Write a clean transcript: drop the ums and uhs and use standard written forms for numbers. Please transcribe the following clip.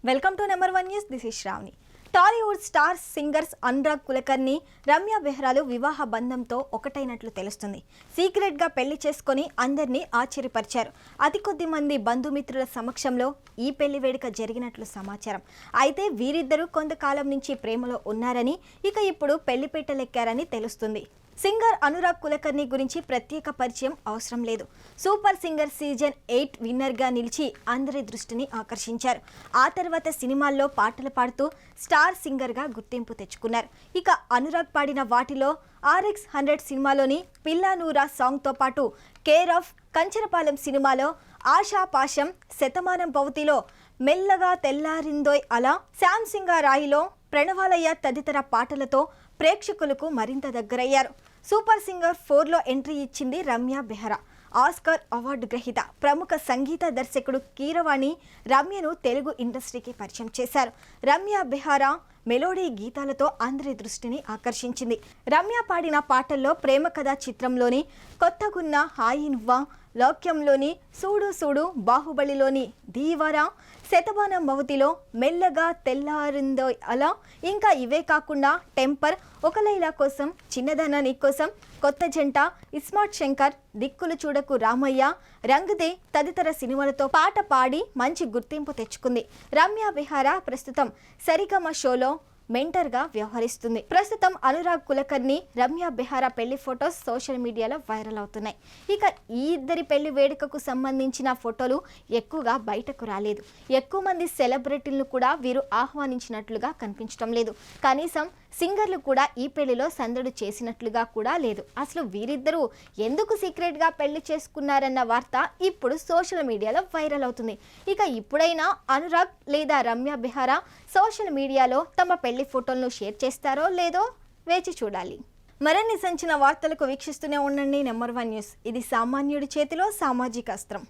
Welcome to number 1 news. This is Sravani. Tollywood star singers Anurag Kulkarni, Ramya బెహ్రాలు వివాహ బంధంతో ఒకటైనట్లు తెలుస్తుంది. సీక్రెట్గా పెళ్లి చేసుకుని అందరినీ ఆశ్చర్యపరిచారు. అతి కొద్ది మంది బంధుమిత్రుల సమక్షంలో ఈ పెళ్లి వేడుక జరిగినట్లు సమాచారం. అయితే వీరిద్దరూ కొంతకాలం నుంచి ప్రేమలో ఉన్నారని, ఇక ఇప్పుడు పెళ్లిపీటలెక్కారని తెలుస్తుంది. సింగర్ అనురాగ్ కులకర్ణి గురించి ప్రత్యేక పరిచయం అవసరం లేదు. సూపర్ సింగర్ సీజన్ 8 విన్నర్గా నిలిచి అందరి దృష్టిని ఆకర్షించారు. ఆ తర్వాత సినిమాల్లో పాటలు పాడుతూ స్టార్ సింగర్గా గుర్తింపు తెచ్చుకున్నారు. ఇక అనురాగ్ పాడిన వాటిలో RX 100 సినిమాలోని పిల్లా నూరా సాంగ్తో పాటు కేర్ ఆఫ్, కంచరపాలెం సినిమాలో ఆశా పాశం, శతమానం భవతిలో మెల్లగా తెల్లారిందోయ్ అలా, శ్యామ్ సింగారాయిలో ప్రణవాలయ్య తదితర పాటలతో ప్రేక్షకులకు మరింత దగ్గరయ్యారు. సూపర్ సింగర్ 4లో ఎంట్రీ ఇచ్చింది రమ్య బెహ్రా. ఆస్కార్ అవార్డు గ్రహీత ప్రముఖ సంగీత దర్శకుడు కీరవాణి రమ్యను తెలుగు ఇండస్ట్రీకి పరిచయం చేశారు. రమ్య బెహ్రా మెలోడీ గీతాలతో అందరి దృష్టిని ఆకర్షించింది. రమ్య పాడిన పాటల్లో ప్రేమ కథ చిత్రంలోని కొత్తగున్న హాయి నువ్వా, లోక్యంలోని సూడు సూడు, బాహుబలిలోని దీవరా, శతమానం భవతిలో మెల్లగా తెల్లారిందో అలా, ఇంకా ఇవే కాకుండా టెంపర్, ఒక లైలా కోసం, చిన్నదన నీ కోసం, కొత్త జంట, ఇస్మార్ట్ శంకర్, దిక్కులు చూడకు రామయ్య, రంగుదే తదితర సినిమాలతో పాట పాడి మంచి గుర్తింపు తెచ్చుకుంది. రమ్య బెహ్రా ప్రస్తుతం సరిగమ షోలో మెంటర్గా వ్యవహరిస్తుంది. ప్రస్తుతం అనురాగ్ కులకర్ణి, రమ్య బెహ్రా పెళ్లి ఫొటోస్ సోషల్ మీడియాలో వైరల్ అవుతున్నాయి. ఇక ఈ ఇద్దరి పెళ్లి వేడుకకు సంబంధించిన ఫోటోలు ఎక్కువగా బయటకు రాలేదు. ఎక్కువ మంది సెలబ్రిటీలను కూడా వీరు ఆహ్వానించినట్లుగా కనిపించడం లేదు. కనీసం సింగర్లు కూడా ఈ పెళ్లిలో సందడి చేసినట్లుగా కూడా లేదు. అసలు వీరిద్దరూ ఎందుకు సీక్రెట్గా పెళ్లి చేసుకున్నారన్న వార్త ఇప్పుడు సోషల్ మీడియాలో వైరల్ అవుతుంది. ఇక ఇప్పుడైనా అనురాగ్ లేదా రమ్య బెహ్రా సోషల్ మీడియాలో తమ పెళ్లి ఫోటోలను షేర్ చేస్తారో లేదో వేచి చూడాలి. మరిన్ని సంచలన వార్తలకు వీక్షిస్తూనే ఉండండి నెంబర్ 1 న్యూస్. ఇది సామాన్యుడి చేతిలో సామాజిక అస్త్రం.